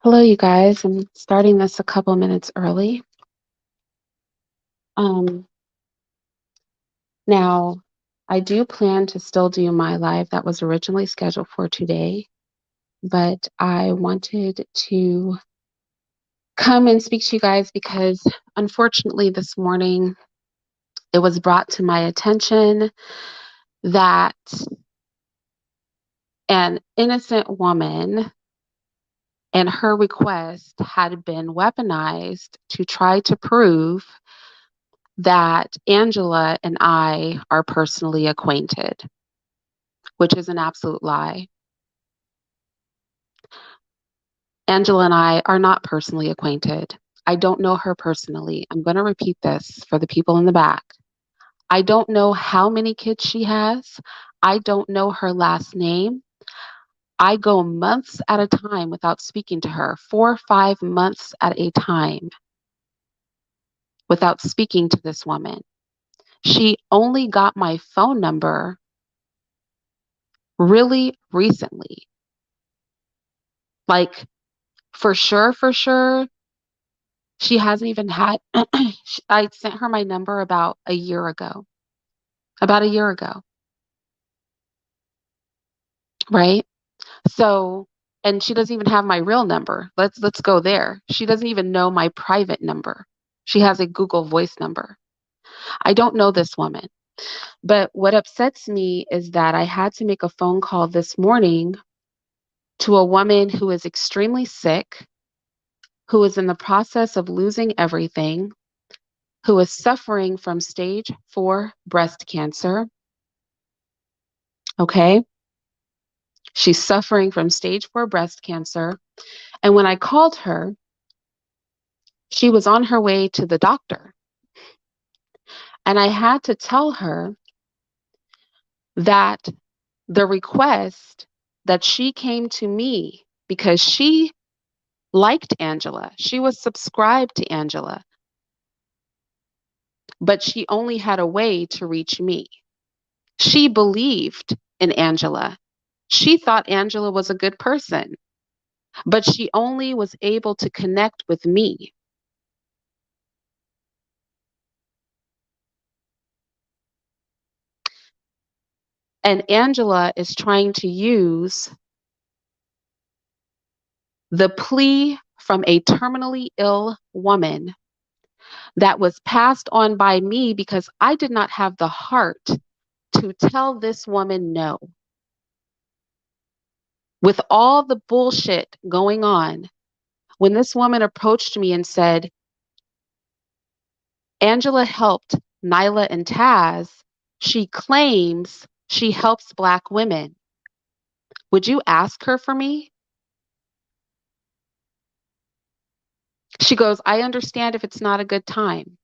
Hello, you guys. I'm starting this a couple minutes early. Um, Now, I do plan to still do my live that was originally scheduled for today, but I wanted to come and speak to you guys because unfortunately this morning it was brought to my attention that an innocent woman and her request had been weaponized to try to prove that Angela and I are personally acquainted, which is an absolute lie. Angela and I are not personally acquainted. I don't know her personally. I'm going to repeat this for the people in the back. I don't know how many kids she has. I don't know her last name. I go months at a time without speaking to her, 4 or 5 months at a time without speaking to this woman. She only got my phone number really recently. Like, for sure, she hasn't even had, I sent her my number about a year ago, right? So, and she doesn't even have my real number. Let's go there. She doesn't even know my private number. She has a Google Voice number. I don't know this woman. But what upsets me is that I had to make a phone call this morning to a woman who is extremely sick, who is in the process of losing everything, who is suffering from stage 4 breast cancer. Okay. She's suffering from stage 4 breast cancer. And when I called her, she was on her way to the doctor. And I had to tell her that the request that she came to me because she liked Angela, she was subscribed to Angela, but she only had a way to reach me. She believed in Angela. She thought Angela was a good person, but she only was able to connect with me. And Angela is trying to use the plea from a terminally ill woman that was passed on by me because I did not have the heart to tell this woman no. With all the bullshit going on, when this woman approached me and said, Angela helped Nylah and Taz, she claims she helps Black women. Would you ask her for me? She goes, I understand if it's not a good time.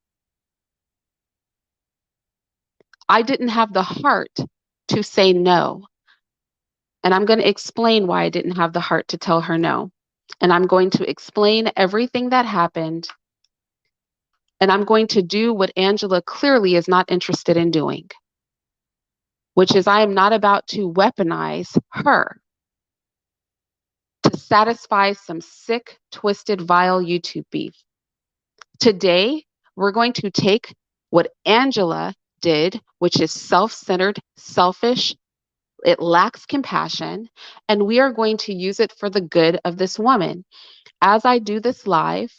I didn't have the heart to say no. And I'm going to explain why I didn't have the heart to tell her no. And I'm going to explain everything that happened. And I'm going to do what Angela clearly is not interested in doing, which is I am not about to weaponize her to satisfy some sick, twisted, vile YouTube beef. Today, we're going to take what Angela did, which is self-centered, selfish, it lacks compassion, and we are going to use it for the good of this woman. As I do this live,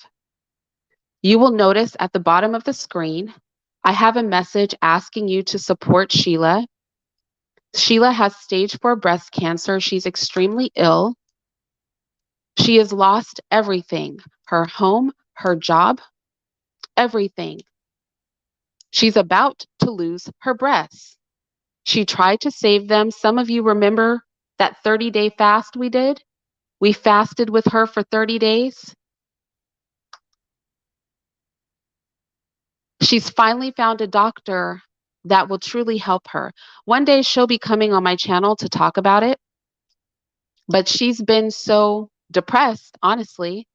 you will notice at the bottom of the screen, I have a message asking you to support Shiela. Shiela has stage 4 breast cancer. She's extremely ill. She has lost everything, her home, her job, everything. She's about to lose her breasts. She tried to save them. Some of you remember that 30-day fast we did? We fasted with her for 30 days. She's finally found a doctor that will truly help her. One day she'll be coming on my channel to talk about it, but she's been so depressed, honestly,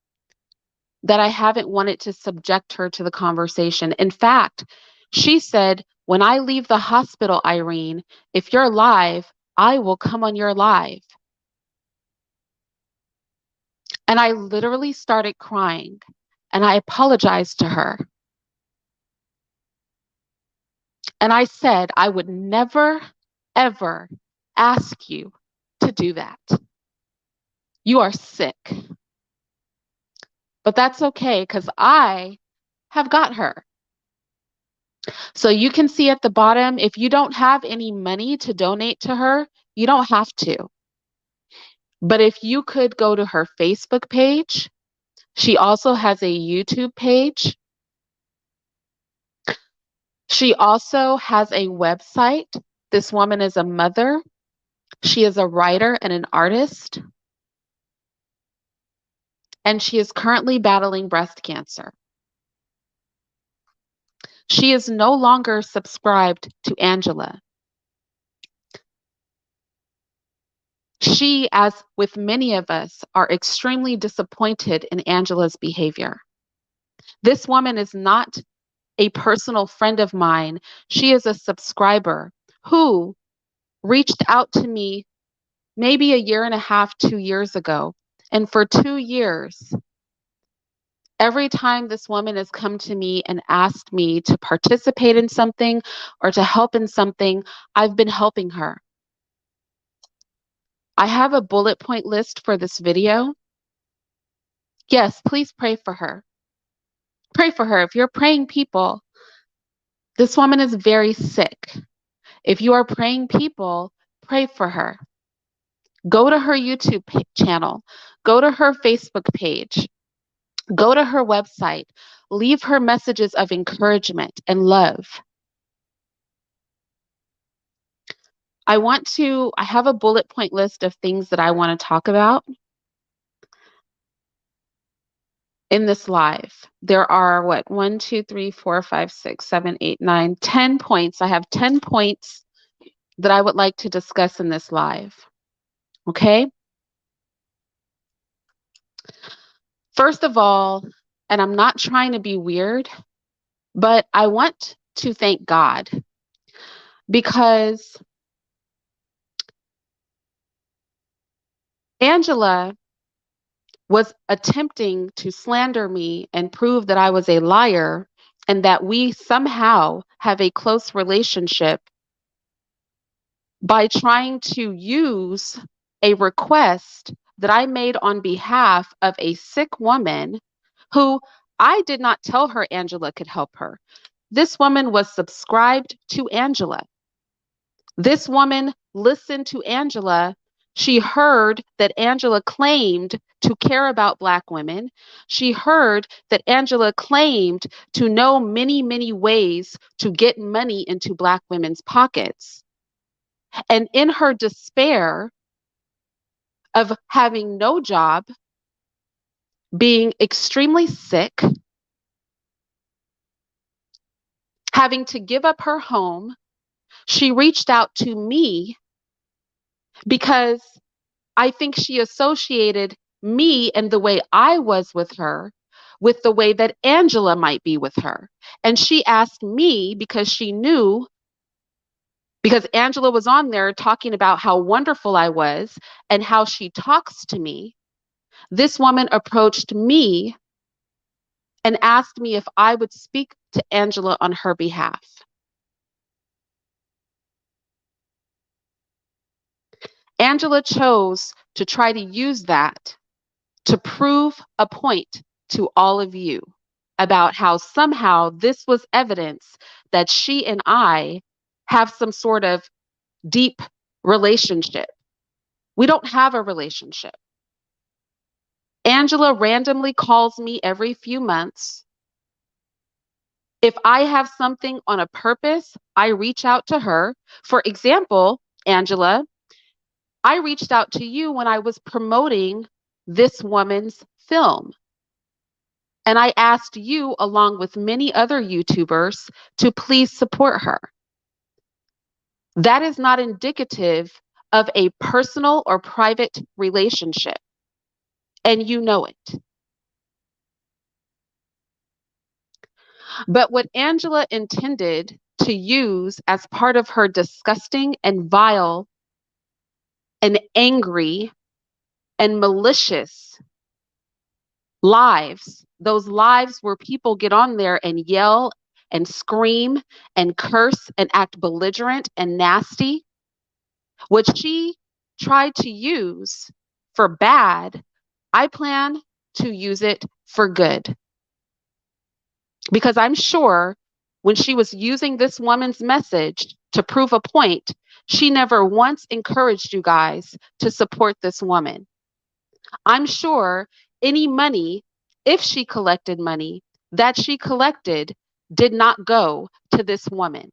that I haven't wanted to subject her to the conversation. In fact, she said, when I leave the hospital, Irene, if you're live, I will come on your live. And I literally started crying and I apologized to her. And I said, I would never, ever ask you to do that. You are sick. But that's okay because I have got her. So you can see at the bottom, if you don't have any money to donate to her, you don't have to. But if you could go to her Facebook page, she also has a YouTube page. She also has a website. This woman is a mother. She is a writer and an artist. And she is currently battling breast cancer. She is no longer subscribed to Angela. She, as with many of us, are extremely disappointed in Angela's behavior. This woman is not a personal friend of mine. She is a subscriber who reached out to me maybe a year and a half, 2 years ago. And for 2 years, every time this woman has come to me and asked me to participate in something or to help in something, I've been helping her. I have a bullet point list for this video. Yes, please pray for her. Pray for her. If you're praying people, this woman is very sick. If you are praying people, pray for her. Go to her YouTube channel. Go to her Facebook page. Go to her website. Leave her messages of encouragement and love. I have a bullet point list of things that I want to talk about in this live. There are 1, 2, 3, 4, 5, 6, 7, 8, 9, 10 points. I have 10 points that I would like to discuss in this live. Okay? First of all, and I'm not trying to be weird, but I want to thank God because Angela was attempting to slander me and prove that I was a liar and that we somehow have a close relationship by trying to use a request that I made on behalf of a sick woman who I did not tell her Angela could help her. This woman was subscribed to Angela. This woman listened to Angela. She heard that Angela claimed to care about Black women. She heard that Angela claimed to know many, many ways to get money into Black women's pockets. And in her despair of having no job, being extremely sick, having to give up her home, she reached out to me because I think she associated me and the way I was with her with the way that Angela might be with her. And she asked me because she knew, because Angela was on there talking about how wonderful I was and how she talks to me. This woman approached me and asked me if I would speak to Angela on her behalf. Angela chose to try to use that to prove a point to all of you about how somehow this was evidence that she and I have some sort of deep relationship. We don't have a relationship. Angela randomly calls me every few months. If I have something on a purpose, I reach out to her. For example, Angela, I reached out to you when I was promoting this woman's film. And I asked you, along with many other YouTubers, to please support her. That is not indicative of a personal or private relationship. And you know it. But what Angela intended to use as part of her disgusting and vile and angry and malicious lives, those lives where people get on there and yell and scream and curse and act belligerent and nasty, what she tried to use for bad, I plan to use it for good. Because I'm sure when she was using this woman's message to prove a point, she never once encouraged you guys to support this woman. I'm sure any money, if she collected money, that she collected did not go to this woman.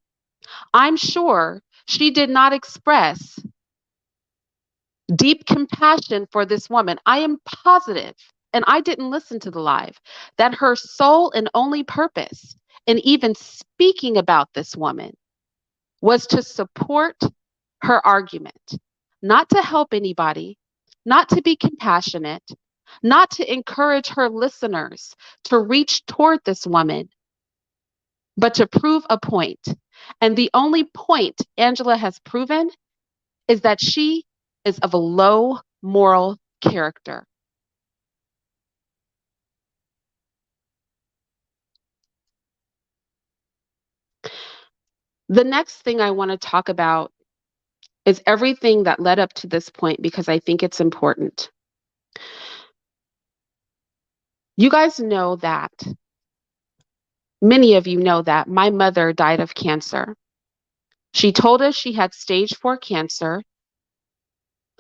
I'm sure she did not express deep compassion for this woman. I am positive, and I didn't listen to the live, that her sole and only purpose in even speaking about this woman was to support her argument, not to help anybody, not to be compassionate, not to encourage her listeners to reach toward this woman, but to prove a point. And the only point Angela has proven is that she is of a low moral character. The next thing I want to talk about is everything that led up to this point because I think it's important. You guys know that, many of you know that my mother died of cancer. She told us she had stage 4 cancer,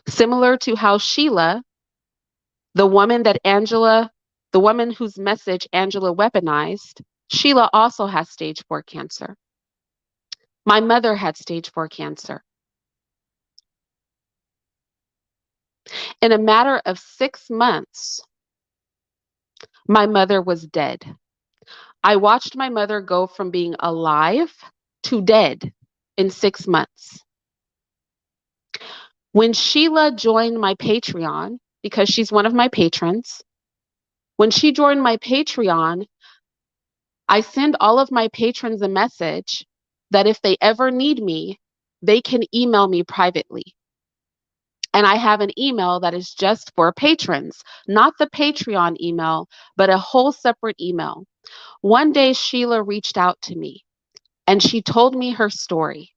similar to how Shiela, the woman that Angela, the woman whose message Angela weaponized, Shiela also has stage 4 cancer. My mother had stage 4 cancer. In a matter of 6 months, my mother was dead. I watched my mother go from being alive to dead in 6 months. When Shiela joined my Patreon, because she's one of my patrons, when she joined my Patreon, I send all of my patrons a message that if they ever need me, they can email me privately. And I have an email that is just for patrons, not the Patreon email, but a whole separate email. One day, Shiela reached out to me and she told me her story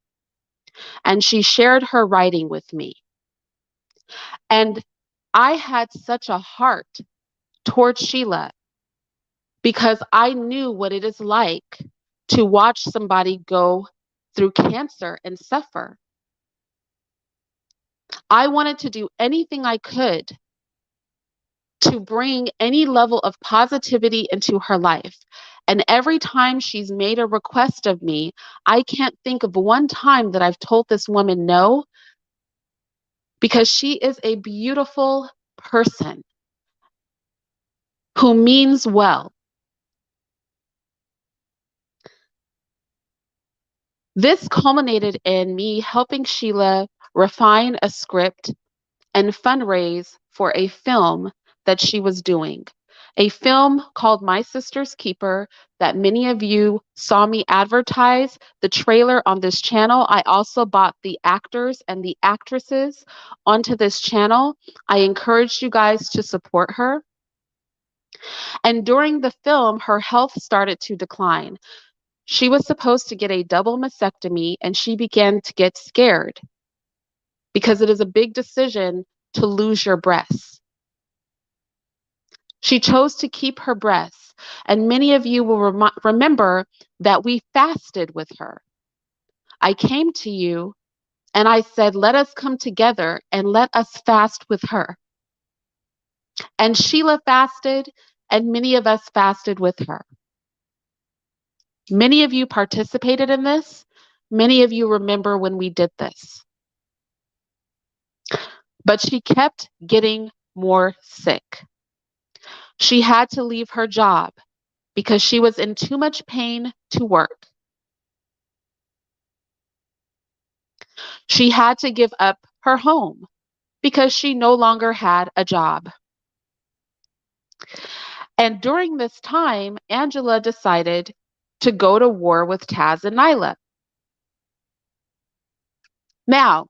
and she shared her writing with me. And I had such a heart towards Shiela because I knew what it is like to watch somebody go through cancer and suffer. I wanted to do anything I could to bring any level of positivity into her life. And every time she's made a request of me, I can't think of one time that I've told this woman no, because she is a beautiful person who means well. This culminated in me helping Shiela refine a script and fundraise for a film that she was doing. A film called My Sister's Keeper that many of you saw me advertise the trailer on this channel. I also bought the actors and the actresses onto this channel. I encouraged you guys to support her. And during the film, her health started to decline. She was supposed to get a double mastectomy and she began to get scared because it is a big decision to lose your breasts. She chose to keep her breasts. And many of you will remember that we fasted with her. I came to you and I said, let us come together and let us fast with her. And Shiela fasted, and many of us fasted with her. Many of you participated in this. Many of you remember when we did this. But she kept getting more sick. She had to leave her job because she was in too much pain to work. She had to give up her home because she no longer had a job. And during this time, Angela decided to go to war with Taz and Nylah. Now,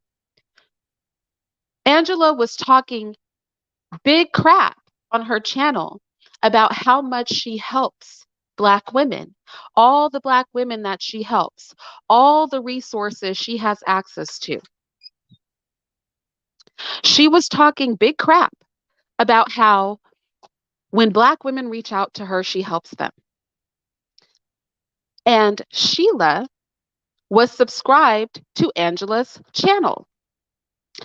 Angela was talking big crap on her channel about how much she helps Black women, all the Black women that she helps, all the resources she has access to. She was talking big crap about how when Black women reach out to her, she helps them. And Shiela was subscribed to Angela's channel.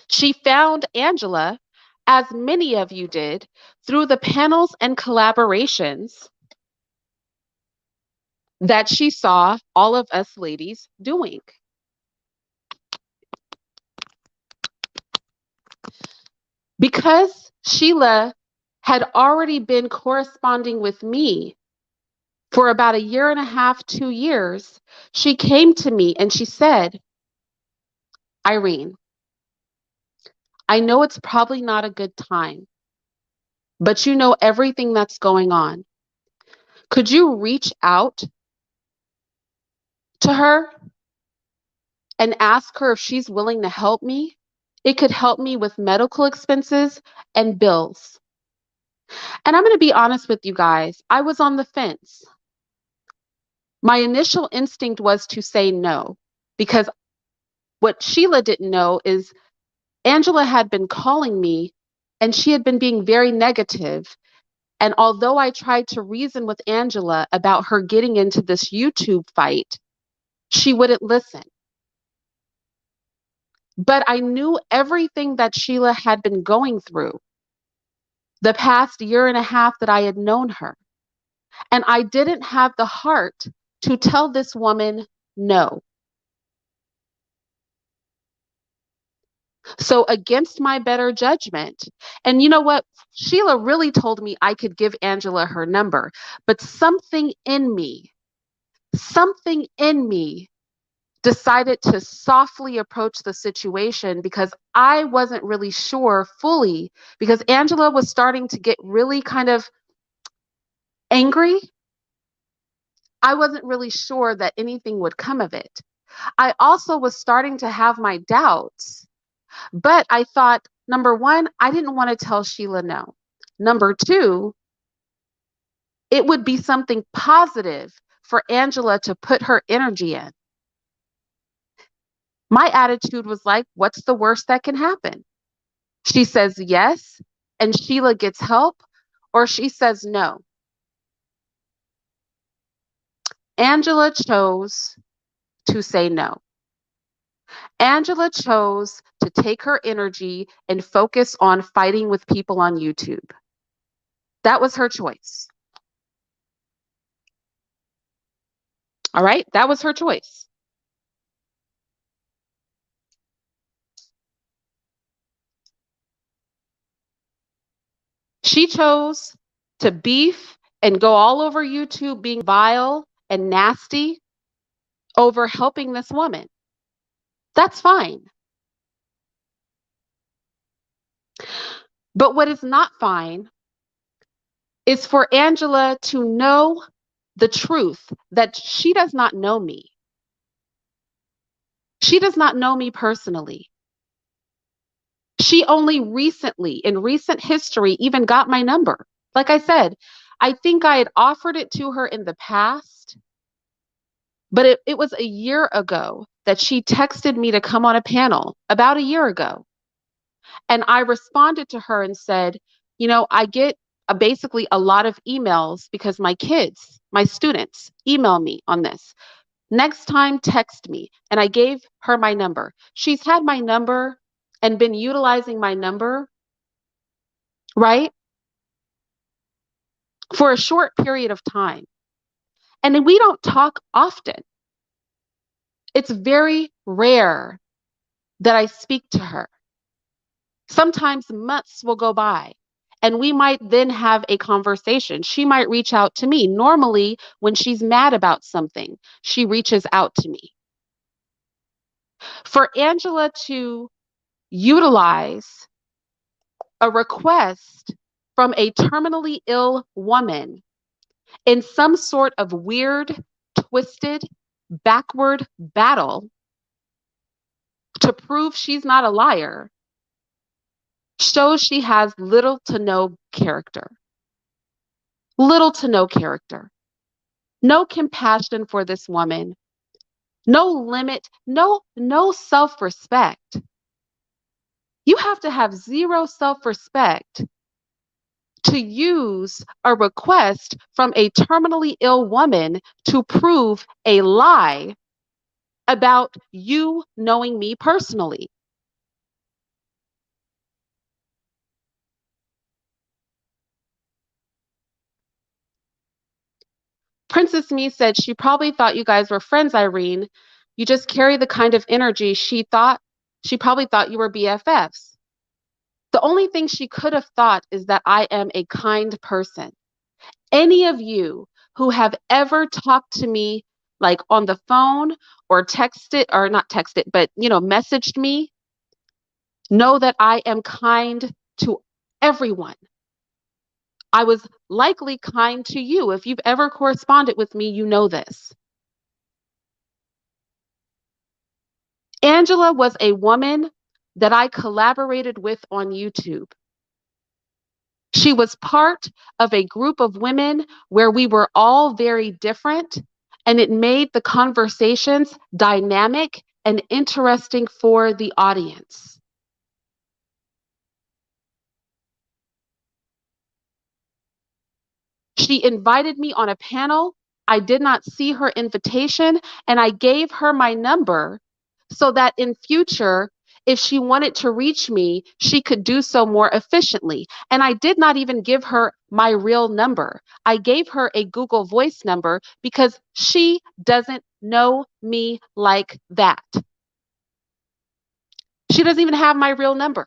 She found Angela, as many of you did, through the panels and collaborations that she saw all of us ladies doing. Because Shiela had already been corresponding with me for about 1.5 years, 2 years, she came to me and she said, Irene, I know it's probably not a good time, but you know everything that's going on. Could you reach out to her and ask her if she's willing to help me? It could help me with medical expenses and bills. And I'm going to be honest with you guys, I was on the fence. My initial instinct was to say no, because what Shiela didn't know is Angela had been calling me and she had been being very negative. And although I tried to reason with Angela about her getting into this YouTube fight, she wouldn't listen. But I knew everything that Shiela had been going through the past 1.5 years that I had known her. And I didn't have the heart to tell this woman no. So against my better judgment, and you know what? Shiela really told me I could give Angela her number, but something in me decided to softly approach the situation because I wasn't really sure fully, because Angela was starting to get really kind of angry. I wasn't really sure that anything would come of it. I also was starting to have my doubts, but I thought, number one, I didn't want to tell Shiela no. Number two, it would be something positive for Angela to put her energy in. My attitude was like, what's the worst that can happen? She says yes, and Shiela gets help, or she says no. Angela chose to say no. Angela chose to take her energy and focus on fighting with people on YouTube. That was her choice. All right, that was her choice. She chose to beef and go all over YouTube being vile and nasty over helping this woman. That's fine. But what is not fine is for Angela to know the truth that she does not know me. She does not know me personally. She only recently, in recent history, even got my number. Like I said, I think I had offered it to her in the past, but it was 1 year ago that she texted me to come on a panel, about 1 year ago. And I responded to her and said, you know, I get basically a lot of emails because my kids, my students, email me on this. Next time, text me. And I gave her my number. She's had my number and been utilizing my number, right, for a short period of time. And we don't talk often. It's very rare that I speak to her. Sometimes months will go by and we might then have a conversation. She might reach out to me. Normally, when she's mad about something, she reaches out to me. For Angela to utilize a request from a terminally ill woman in some sort of weird, twisted, backward battle to prove she's not a liar shows she has little to no character. Little to no character, no compassion for this woman, no limit, no self-respect. You have to have zero self-respect to use a request from a terminally ill woman to prove a lie about you knowing me personally. Princess Me said she probably thought you guys were friends, Irene. You just carry the kind of energy she probably thought you were BFFs. The only thing she could have thought is that I am a kind person. Any of you who have ever talked to me like on the phone or texted or not texted, but messaged me, know that I am kind to everyone. I was likely kind to you. If you've ever corresponded with me, you know this. Angela was a woman that I collaborated with on YouTube. She was part of a group of women where we were all very different, and it made the conversations dynamic and interesting for the audience. She invited me on a panel. I did not see her invitation, and I gave her my number so that in future, if she wanted to reach me, she could do so more efficiently. And I did not even give her my real number. I gave her a Google Voice number because she doesn't know me like that. She doesn't even have my real number.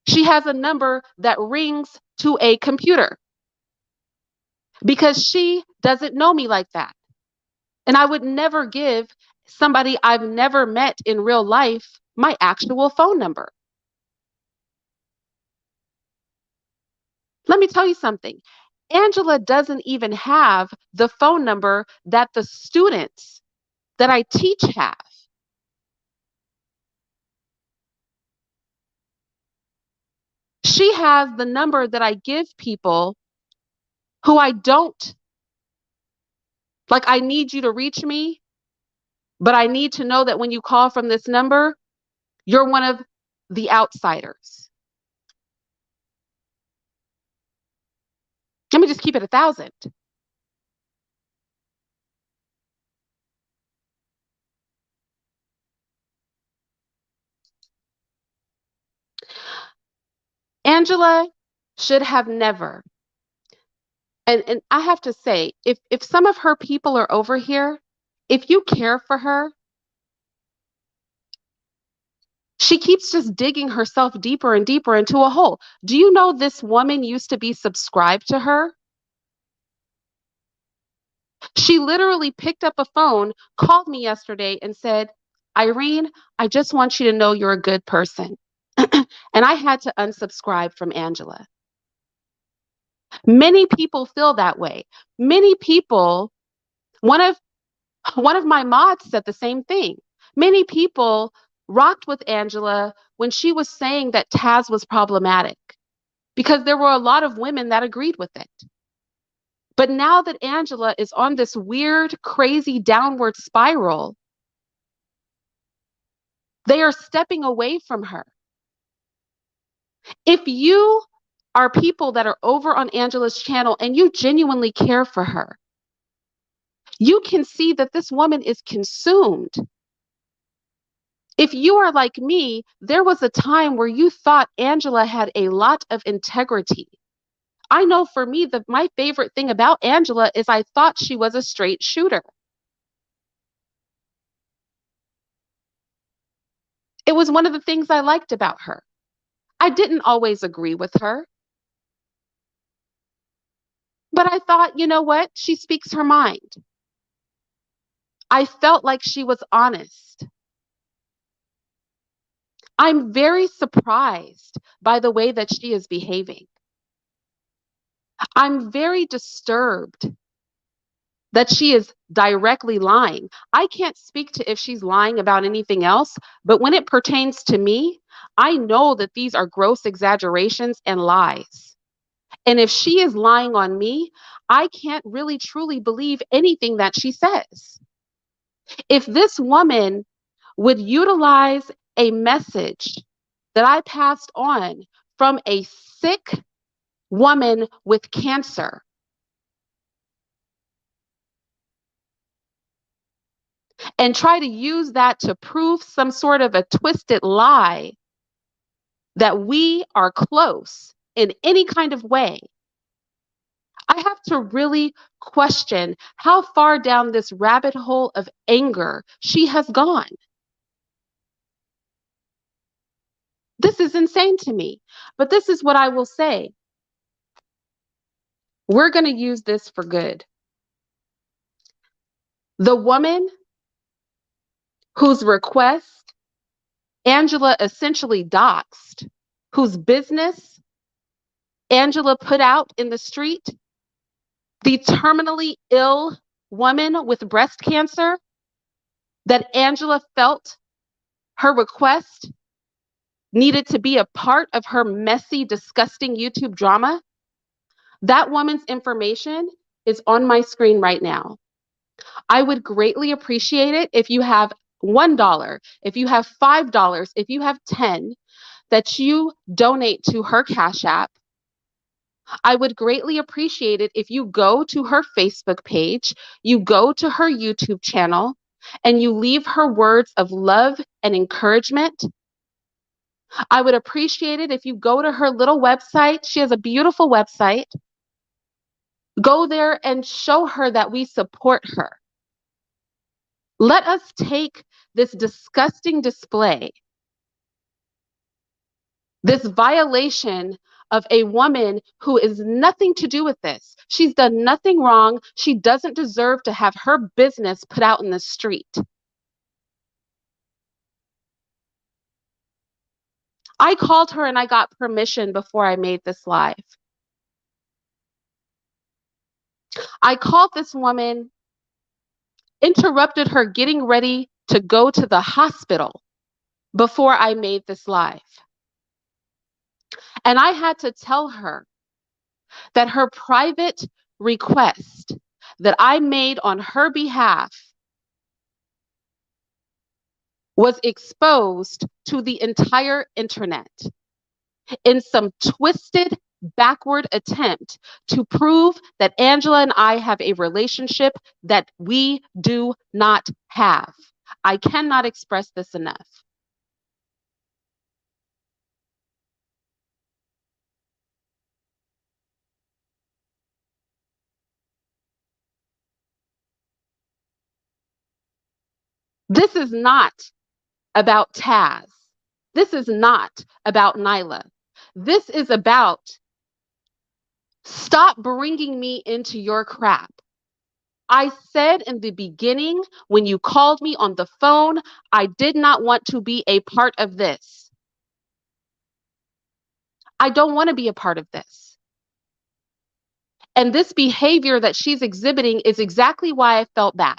She has a number that rings to a computer because she doesn't know me like that. And I would never give somebody I've never met in real life my actual phone number. Let me tell you something. Angela doesn't even have the phone number that the students that I teach have. She has the number that I give people who I don't, like, I need you to reach me, but I need to know that when you call from this number, you're one of the outsiders. Let me just keep it 1,000. Angela should have never. And I have to say, if some of her people are over here, if you care for her, she keeps just digging herself deeper and deeper into a hole. Do you know this woman used to be subscribed to her? She literally picked up a phone, called me yesterday, and said, Irene, I just want you to know you're a good person. And I had to unsubscribe from Angela. Many people feel that way. Many people, one of my mods said the same thing. Many people rocked with Angela when she was saying that Taz was problematic because there were a lot of women that agreed with it. But now that Angela is on this weird, crazy downward spiral, they are stepping away from her. If you are people that are over on Angela's channel and you genuinely care for her, you can see that this woman is consumed. If you are like me, there was a time where you thought Angela had a lot of integrity. I know for me, my favorite thing about Angela is I thought she was a straight shooter. It was one of the things I liked about her. I didn't always agree with her. But I thought, you know what? She speaks her mind. I felt like she was honest. I'm very surprised by the way that she is behaving. I'm very disturbed that she is directly lying. I can't speak to if she's lying about anything else, but when it pertains to me, I know that these are gross exaggerations and lies. And if she is lying on me, I can't really truly believe anything that she says. If this woman would utilize a message that I passed on from a sick woman with cancer and try to use that to prove some sort of a twisted lie that we are close in any kind of way, I have to really question how far down this rabbit hole of anger she has gone. This is insane to me. But this is what I will say. We're going to use this for good. The woman whose request Angela essentially doxed, whose business Angela put out in the street, the terminally ill woman with breast cancer that Angela felt her request needed to be a part of her messy, disgusting YouTube drama, that woman's information is on my screen right now. I would greatly appreciate it if you have $1, if you have $5, if you have 10, that you donate to her Cash App. I would greatly appreciate it if you go to her Facebook page, you go to her YouTube channel, and you leave her words of love and encouragement. I would appreciate it if you go to her little website. She has a beautiful website. Go there and show her that we support her. Let us take this disgusting display, this violation of a woman who is nothing to do with this. She's done nothing wrong. She doesn't deserve to have her business put out in the street. I called her and I got permission before I made this live. I called this woman, interrupted her getting ready to go to the hospital before I made this live. And I had to tell her that her private request that I made on her behalf was exposed to the entire internet in some twisted, backward attempt to prove that Angela and I have a relationship that we do not have. I cannot express this enough. This is not about Taz. This is not about Nylah. This is about stop bringing me into your crap. I said in the beginning, when you called me on the phone, I did not want to be a part of this. I don't want to be a part of this. And this behavior that she's exhibiting is exactly why I felt back.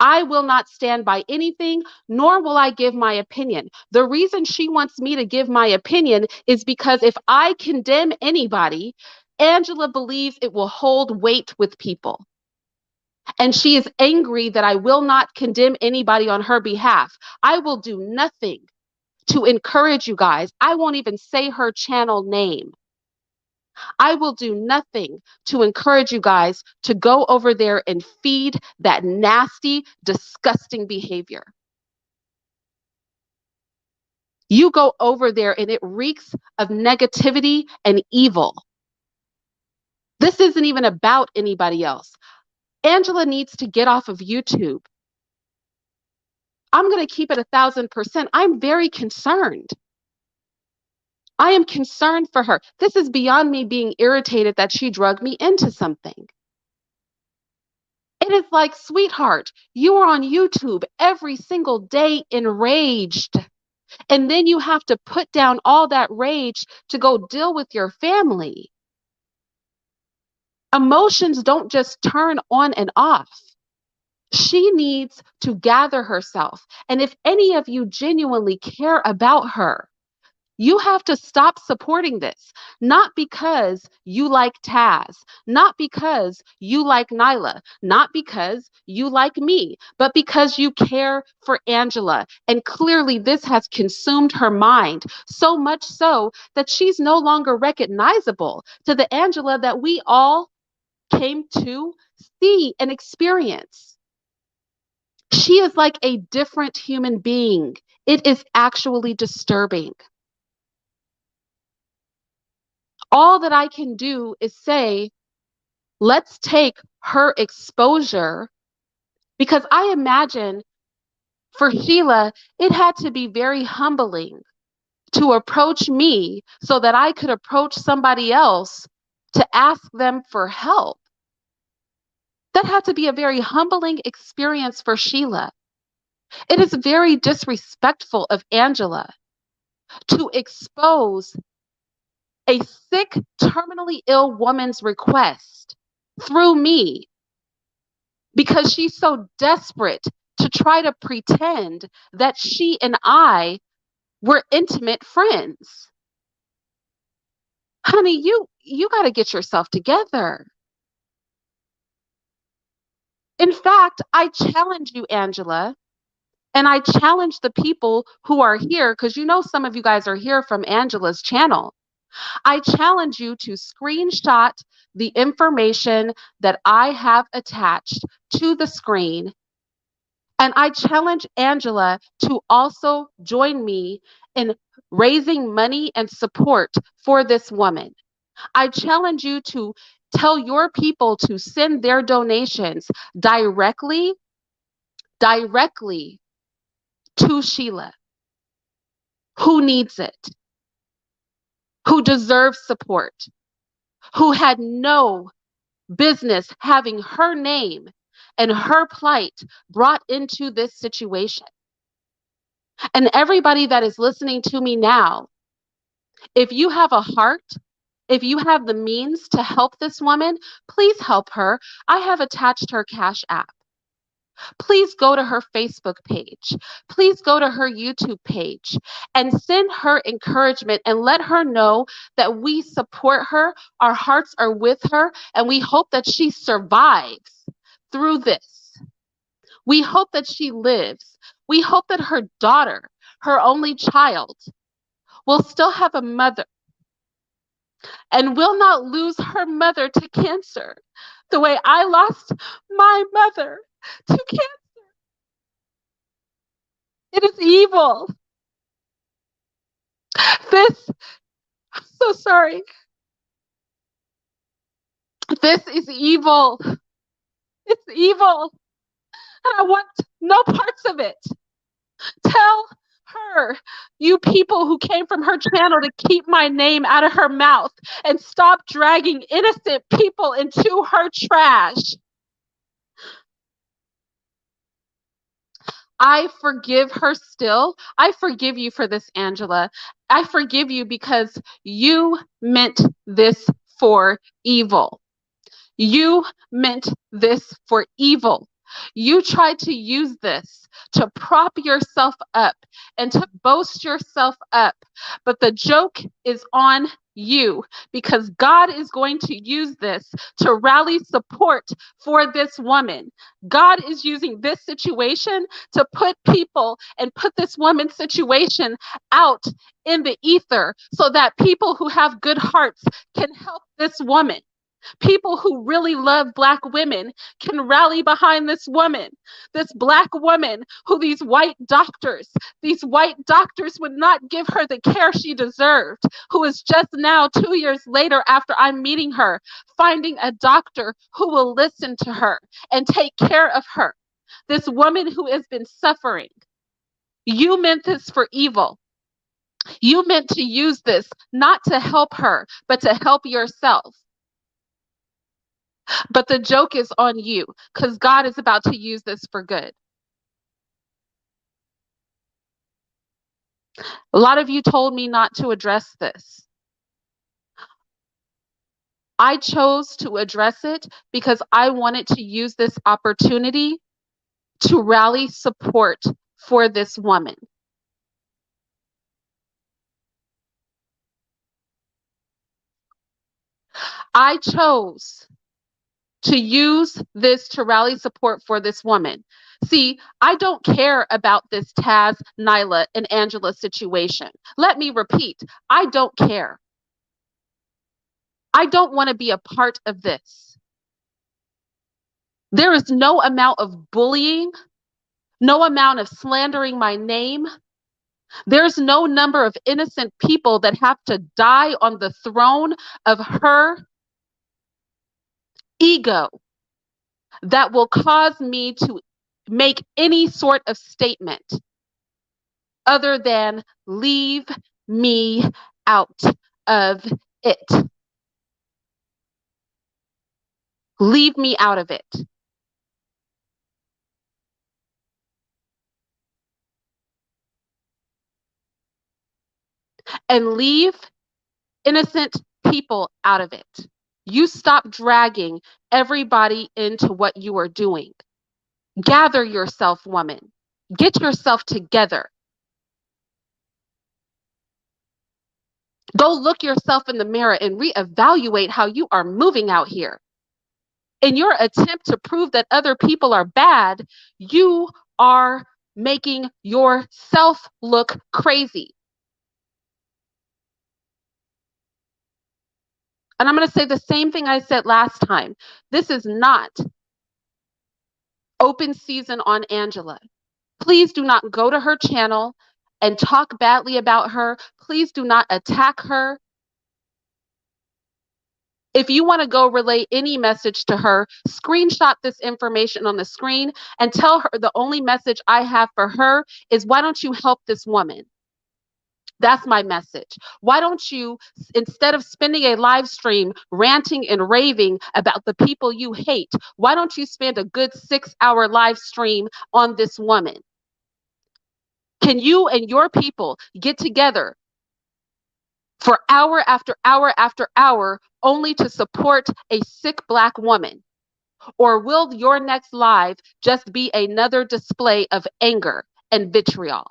I will not stand by anything, nor will I give my opinion. The reason she wants me to give my opinion is because if I condemn anybody, Angela believes it will hold weight with people. And she is angry that I will not condemn anybody on her behalf. I will do nothing to encourage you guys. I won't even say her channel name. I will do nothing to encourage you guys to go over there and feed that nasty, disgusting behavior. You go over there and it reeks of negativity and evil. This isn't even about anybody else. Angela needs to get off of YouTube. I'm going to keep it 1,000%. I'm very concerned. I am concerned for her. This is beyond me being irritated that she drugged me into something. It is like, sweetheart, you are on YouTube every single day enraged. And then you have to put down all that rage to go deal with your family. Emotions don't just turn on and off. She needs to gather herself. And if any of you genuinely care about her, You have to stop supporting this, not because you like Taz, not because you like Nylah, not because you like me, but because you care for Angela. And clearly, this has consumed her mind, so much so that she's no longer recognizable to the Angela that we all came to see and experience. She is like a different human being. It is actually disturbing. All that I can do is say, let's take her exposure, because I imagine for Sheila, it had to be very humbling to approach me so that I could approach somebody else to ask them for help. That had to be a very humbling experience for Sheila. It is very disrespectful of Angela to expose a sick, terminally ill woman's request through me because she's so desperate to try to pretend that she and I were intimate friends. Honey, you got to get yourself together. In fact, I challenge you, Angela, and I challenge the people who are here, because you know some of you guys are here from Angela's channel. I challenge you to screenshot the information that I have attached to the screen. And I challenge Angela to also join me in raising money and support for this woman. I challenge you to tell your people to send their donations directly to Sheila, who needs it, who deserves support, who had no business having her name and her plight brought into this situation. And everybody that is listening to me now, if you have a heart, if you have the means to help this woman, please help her. I have attached her Cash App. Please go to her Facebook page. Please go to her YouTube page and send her encouragement and let her know that we support her. Our hearts are with her, and we hope that she survives through this. We hope that she lives. We hope that her daughter, her only child, will still have a mother and will not lose her mother to cancer the way I lost my mother to cancer. It is evil. This, I'm so sorry. This is evil. It's evil. And I want no parts of it. Tell her, you people who came from her channel, to keep my name out of her mouth and stop dragging innocent people into her trash. I forgive her still. I forgive you for this, Angela. I forgive you because you meant this for evil. You meant this for evil. You tried to use this to prop yourself up and to boast yourself up. But the joke is on you, because God is going to use this to rally support for this woman. God is using this situation to put people and put this woman's situation out in the ether so that people who have good hearts can help this woman. People who really love Black women can rally behind this woman, this Black woman who these white doctors would not give her the care she deserved, who is just now 2 years later after I'm meeting her, finding a doctor who will listen to her and take care of her. This woman who has been suffering. You meant this for evil. You meant to use this not to help her, but to help yourself. But the joke is on you, because God is about to use this for good. A lot of you told me not to address this. I chose to address it because I wanted to use this opportunity to rally support for this woman. I chose to use this to rally support for this woman. See, I don't care about this Taz, Nylah, and Angela situation. Let me repeat, I don't care. I don't want to be a part of this. There is no amount of bullying, no amount of slandering my name. There's no number of innocent people that have to die on the throne of her ego that will cause me to make any sort of statement other than leave me out of it. Leave me out of it. And leave innocent people out of it. You stop dragging everybody into what you are doing. Gather yourself, woman. Get yourself together. Go look yourself in the mirror and reevaluate how you are moving out here. In your attempt to prove that other people are bad, you are making yourself look crazy. And I'm going to say the same thing I said last time. This is not open season on Angela. Please do not go to her channel and talk badly about her. Please do not attack her. If you want to go relay any message to her, screenshot this information on the screen and tell her the only message I have for her is, why don't you help this woman? That's my message. Why don't you, instead of spending a live stream ranting and raving about the people you hate, why don't you spend a good 6-hour live stream on this woman? Can you and your people get together for hour after hour after hour only to support a sick Black woman? Or will your next live just be another display of anger and vitriol?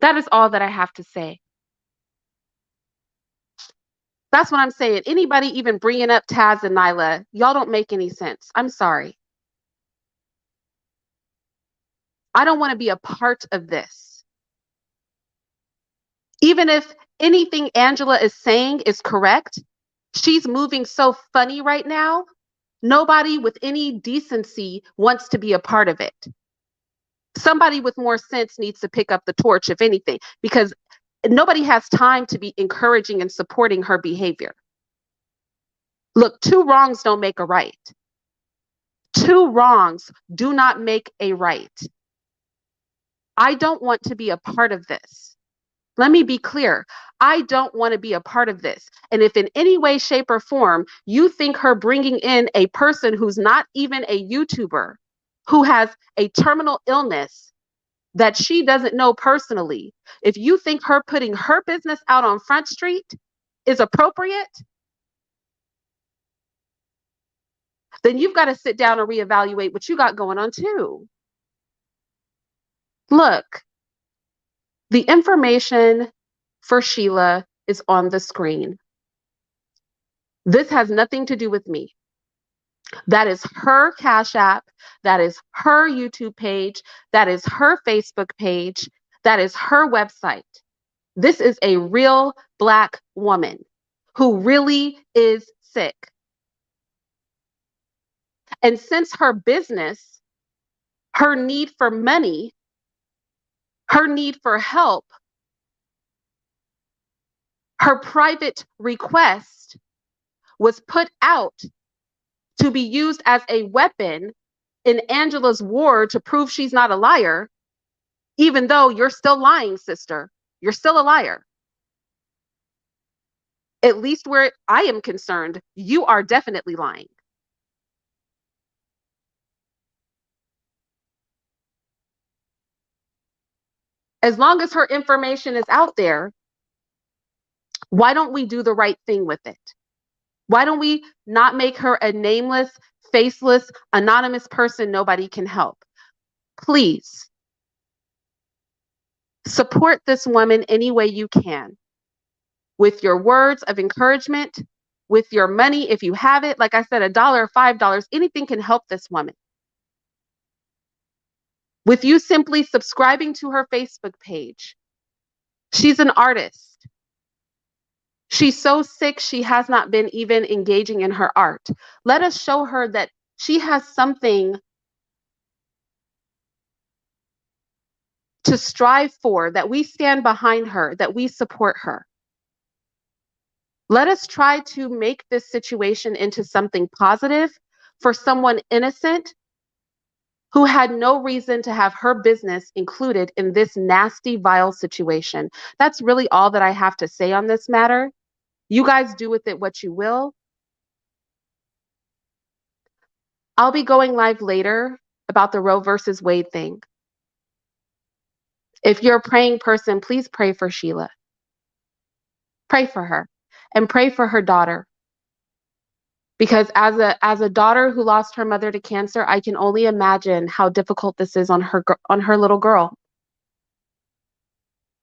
That is all that I have to say. That's what I'm saying. Anybody even bringing up Taz and Nylah, y'all don't make any sense. I'm sorry. I don't want to be a part of this. Even if anything Angela is saying is correct, she's moving so funny right now. Nobody with any decency wants to be a part of it. Somebody with more sense needs to pick up the torch, if anything, because nobody has time to be encouraging and supporting her behavior. Look, two wrongs don't make a right. Two wrongs do not make a right. I don't want to be a part of this. Let me be clear. I don't want to be a part of this. And if in any way, shape, or form you think her bringing in a person who's not even a YouTuber, who has a terminal illness that she doesn't know personally, if you think her putting her business out on Front Street is appropriate, then you've got to sit down and reevaluate what you got going on too. Look, the information for Shiela is on the screen. This has nothing to do with me. That is her Cash App. That is her YouTube page. That is her Facebook page. That is her website. This is a real Black woman who really is sick. And since her business, her need for money, her need for help, her private request was put out to be used as a weapon in Angela's war to prove she's not a liar, even though you're still lying, sister. You're still a liar. At least where I am concerned, you are definitely lying. As long as her information is out there, why don't we do the right thing with it? Why don't we not make her a nameless, faceless, anonymous person nobody can help? Please support this woman any way you can, with your words of encouragement, with your money if you have it. Like I said, $1, $5, anything can help this woman. With you simply subscribing to her Facebook page. She's an artist. She's so sick, she has not been even engaging in her art. Let us show her that she has something to strive for, that we stand behind her, that we support her. Let us try to make this situation into something positive for someone innocent who had no reason to have her business included in this nasty, vile situation. That's really all that I have to say on this matter. You guys do with it what you will. I'll be going live later about the Roe versus Wade thing. If you're a praying person, please pray for Shiela. Pray for her and pray for her daughter. Because as a daughter who lost her mother to cancer, I can only imagine how difficult this is on her little girl.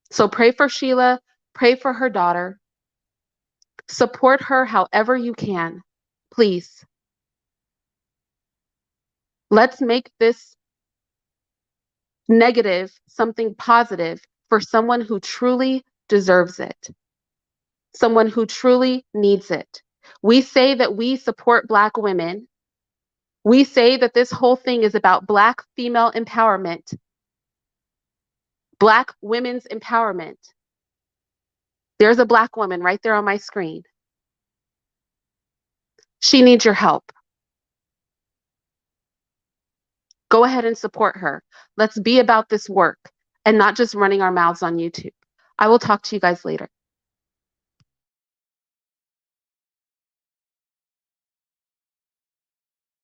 So pray for Shiela, pray for her daughter. Support her however you can. Please. Let's make this negative something positive for someone who truly deserves it. Someone who truly needs it. We say that we support Black women. We say that this whole thing is about Black female empowerment, Black women's empowerment. There's a Black woman right there on my screen. She needs your help. Go ahead and support her. Let's be about this work and not just running our mouths on YouTube. I will talk to you guys later.